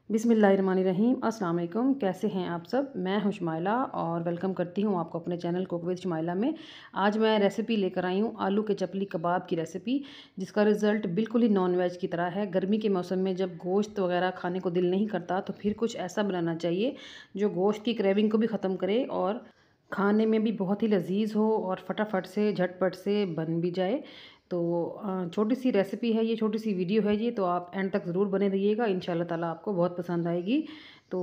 बिस्मिल्लाहिर्रहमानिर्रहीम। अस्सलाम वालेकुम। कैसे हैं आप सब? मैं हूं शुमाइला और वेलकम करती हूं आपको अपने चैनल कुक विद शुमाइला में। आज मैं रेसिपी लेकर आई हूं आलू के चपली कबाब की रेसिपी, जिसका रिज़ल्ट बिल्कुल ही नॉन वेज की तरह है। गर्मी के मौसम में जब गोश्त वगैरह खाने को दिल नहीं करता तो फिर कुछ ऐसा बनाना चाहिए जो गोश्त की क्रेविंग को भी ख़त्म करे और खाने में भी बहुत ही लजीज हो और फटाफट से झटपट से बन भी जाए। तो छोटी सी रेसिपी है ये, छोटी सी वीडियो है ये, तो आप एंड तक ज़रूर बने रहिएगा। इंशाल्लाह ताला आपको बहुत पसंद आएगी। तो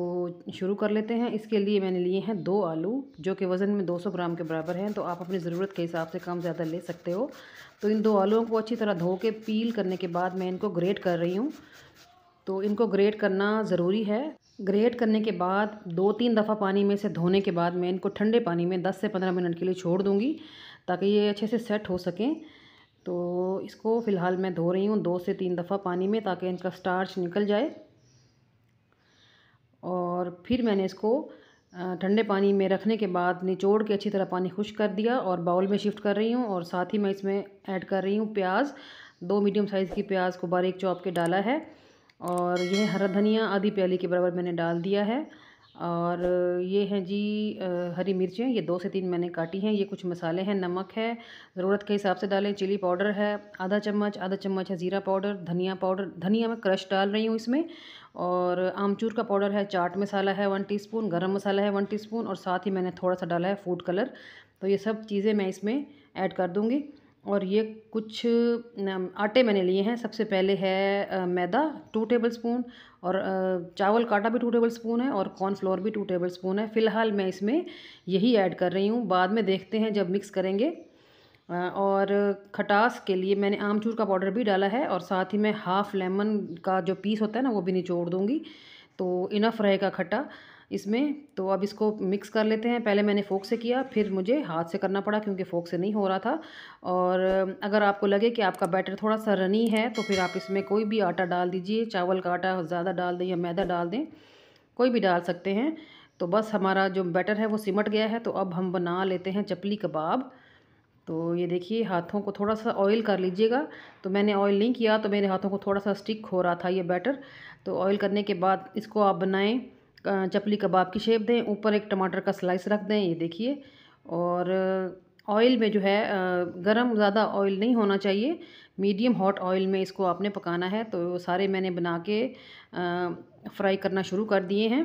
शुरू कर लेते हैं। इसके लिए मैंने लिए हैं 2 आलू, जो कि वज़न में 200 ग्राम के बराबर हैं। तो आप अपनी ज़रूरत के हिसाब से कम ज़्यादा ले सकते हो। तो इन 2 आलूओं को अच्छी तरह धो के पील करने के बाद मैं इनको ग्रेट कर रही हूँ। तो इनको ग्रेट करना ज़रूरी है। ग्रेट करने के बाद 2-3 दफ़ा पानी में से धोने के बाद मैं इनको ठंडे पानी में 10 से 15 मिनट के लिए छोड़ दूँगी, ताकि ये अच्छे से सेट हो सकें। तो इसको फ़िलहाल मैं धो रही हूँ 2 से 3 दफ़ा पानी में, ताकि इनका स्टार्च निकल जाए। और फिर मैंने इसको ठंडे पानी में रखने के बाद निचोड़ के अच्छी तरह पानी खुश्क कर दिया और बाउल में शिफ्ट कर रही हूँ। और साथ ही मैं इसमें ऐड कर रही हूँ प्याज। 2 मीडियम साइज़ की प्याज को बारीक चॉप के डाला है। और यह हरा धनिया आधी प्याली के बराबर मैंने डाल दिया है। और ये हैं जी हरी मिर्चें, ये 2 से 3 मैंने काटी हैं। ये कुछ मसाले हैं, नमक है, ज़रूरत के हिसाब से डालें। चिली पाउडर है आधा चम्मच है ज़ीरा पाउडर, धनिया मैं क्रश डाल रही हूँ इसमें। और आमचूर का पाउडर है, चाट मसाला है 1 टीस्पून, गरम मसाला है 1 टीस्पून, और साथ ही मैंने थोड़ा सा डाला है फूड कलर। तो ये सब चीज़ें मैं इसमें ऐड कर दूँगी। और ये कुछ आटे मैंने लिए हैं। सबसे पहले है मैदा 2 टेबलस्पून, और चावल का आटा भी 2 टेबलस्पून है, और कॉर्नफ्लोर भी 2 टेबलस्पून है। फ़िलहाल मैं इसमें यही ऐड कर रही हूँ, बाद में देखते हैं जब मिक्स करेंगे। और खटास के लिए मैंने आमचूर का पाउडर भी डाला है, और साथ ही मैं हाफ़ लेमन का जो पीस होता है ना, वो भी निचोड़ दूँगी, तो इनफ रहेगा खट्टा इसमें। तो अब इसको मिक्स कर लेते हैं। पहले मैंने फ़ोर्क से किया, फिर मुझे हाथ से करना पड़ा क्योंकि फ़ोर्क से नहीं हो रहा था। और अगर आपको लगे कि आपका बैटर थोड़ा सा रनी है तो फिर आप इसमें कोई भी आटा डाल दीजिए। चावल का आटा ज़्यादा डाल दें या मैदा डाल दें, कोई भी डाल सकते हैं। तो बस हमारा जो बैटर है वो सिमट गया है। तो अब हम बना लेते हैं चपली कबाब। तो ये देखिए, हाथों को थोड़ा सा ऑयल कर लीजिएगा। तो मैंने ऑयल नहीं किया तो मेरे हाथों को थोड़ा सा स्टिक हो रहा था ये बैटर। तो ऑयल करने के बाद इसको आप बनाएं, चपली कबाब की शेप दें, ऊपर एक टमाटर का स्लाइस रख दें, ये देखिए। और ऑयल में जो है गरम ज़्यादा ऑयल नहीं होना चाहिए, मीडियम हॉट ऑयल में इसको आपने पकाना है। तो सारे मैंने बना के फ्राई करना शुरू कर दिए हैं।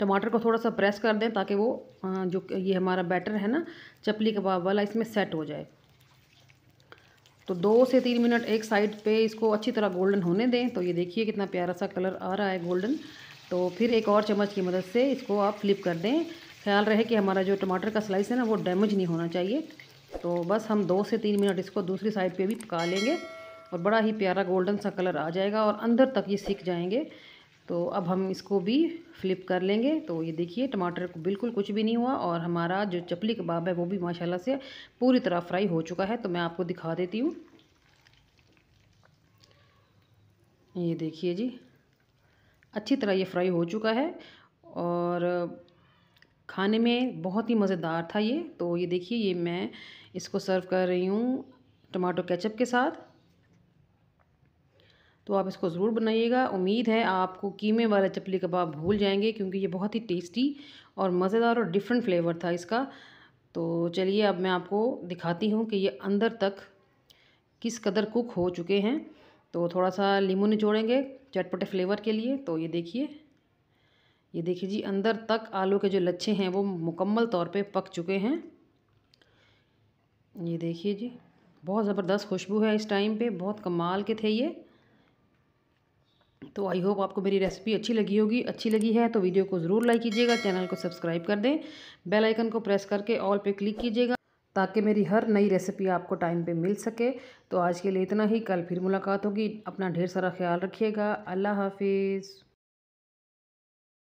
टमाटर को थोड़ा सा प्रेस कर दें ताकि वो जो ये हमारा बैटर है ना चपली कबाब वाला, इसमें सेट हो जाए। तो 2 से 3 मिनट एक साइड पे इसको अच्छी तरह गोल्डन होने दें। तो ये देखिए कितना प्यारा सा कलर आ रहा है गोल्डन। तो फिर एक और चम्मच की मदद से इसको आप फ्लिप कर दें। ख्याल रहे कि हमारा जो टमाटर का स्लाइस है ना वो डैमेज नहीं होना चाहिए। तो बस हम 2 से 3 मिनट इसको दूसरी साइड पे भी पका लेंगे, और बड़ा ही प्यारा गोल्डन सा कलर आ जाएगा और अंदर तक ये सिक जाएंगे। तो अब हम इसको भी फ्लिप कर लेंगे। तो ये देखिए टमाटर को बिल्कुल कुछ भी नहीं हुआ, और हमारा जो चपली कबाब है वो भी माशाल्लाह से पूरी तरह फ्राई हो चुका है। तो मैं आपको दिखा देती हूँ। ये देखिए जी, अच्छी तरह ये फ्राई हो चुका है और खाने में बहुत ही मज़ेदार था ये। तो ये देखिए, ये मैं इसको सर्व कर रही हूँ टमाटो केचप के साथ। तो आप इसको ज़रूर बनाइएगा। उम्मीद है आपको कीमे वाला चपली कबाब भूल जाएंगे, क्योंकि ये बहुत ही टेस्टी और मज़ेदार और डिफरेंट फ्लेवर था इसका। तो चलिए अब मैं आपको दिखाती हूँ कि ये अंदर तक किस कदर कुक हो चुके हैं। तो थोड़ा सा नींबू निचोड़ेंगे चटपटे फ्लेवर के लिए। तो ये देखिए जी, अंदर तक आलू के जो लच्छे हैं वो मुकम्मल तौर पे पक चुके हैं। ये देखिए जी, बहुत ज़बरदस्त खुशबू है इस टाइम पे, बहुत कमाल के थे ये। तो आई होप आपको मेरी रेसिपी अच्छी लगी होगी। अच्छी लगी है तो वीडियो को ज़रूर लाइक कीजिएगा, चैनल को सब्सक्राइब कर दें, बेल आइकन को प्रेस करके ऑल पे क्लिक कीजिएगा, ताकि मेरी हर नई रेसिपी आपको टाइम पे मिल सके। तो आज के लिए इतना ही, कल फिर मुलाकात होगी। अपना ढेर सारा ख्याल रखिएगा। अल्लाह हाफिज़।